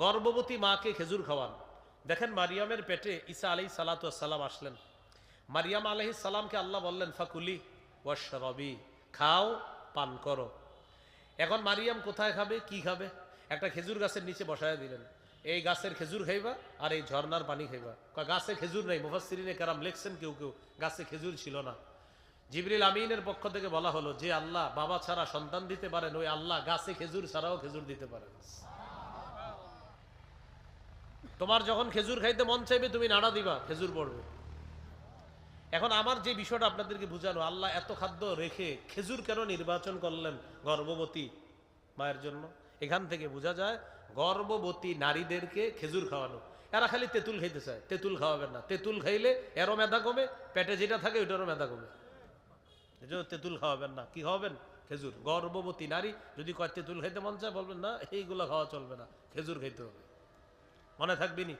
গর্ভবতী মাকে খেজুর খাওয়ান। দেখেন মারিয়ামের পেটে ঈসা আলাইহিস সালাতু ওয়াস সালাম আসলেন। মারিয়াম আলাইহিস সালামকে আল্লাহ বললেন ফাকুলি ওয়াশরাবি, খাও পান করো। এখন মারিয়াম কোথায় খাবে, কি খাবে? একটা খেজুর গাছের নিচে বসায় দিলেন, এই গাছের খেজুর খাইবা আর এই ঝর্ণার পানি খাইবা। গাছে খেজুর নেই, মুফাসসিরিনে কেরাম লিখছেন কেউ কেউ গাছে খেজুর ছিল না। জিবরিল আমিনের পক্ষ থেকে বলা হলো যে আল্লাহ বাবা ছাড়া সন্তান দিতে পারেন, ওই আল্লাহ গাছে খেজুর ছাড়াও খেজুর দিতে পারেন। তোমার যখন খেজুর খাইতে মন চাইবে তুমি নাড়া দিবা, খেজুর পড়বে। এখন আমার যে বিষয়টা আপনাদেরকে বুঝানো, আল্লাহ এত খাদ্য রেখে খেজুর কেন নির্বাচন করলেন গর্ভবতী মায়ের জন্য? এখান থেকে বোঝা যায় গর্ভবতী নারীদেরকে খেজুর খাওয়ানো। এরা খালি তেঁতুল খাইতে চায়, তেঁতুল খাওয়াবেন না। তেঁতুল খাইলে এরও মেধা কমে, পেটে যেটা থাকে ওইটারও মেধা কমে। তেঁতুল খাওয়াবেন না, কি খাওয়াবেন? খেজুর। গর্ভবতী নারী যদি কয় তেঁতুল খাইতে মন চায়, বলবেন না এইগুলো খাওয়া চলবে না, খেজুর খাইতে হবে। মনে থাকবে নি?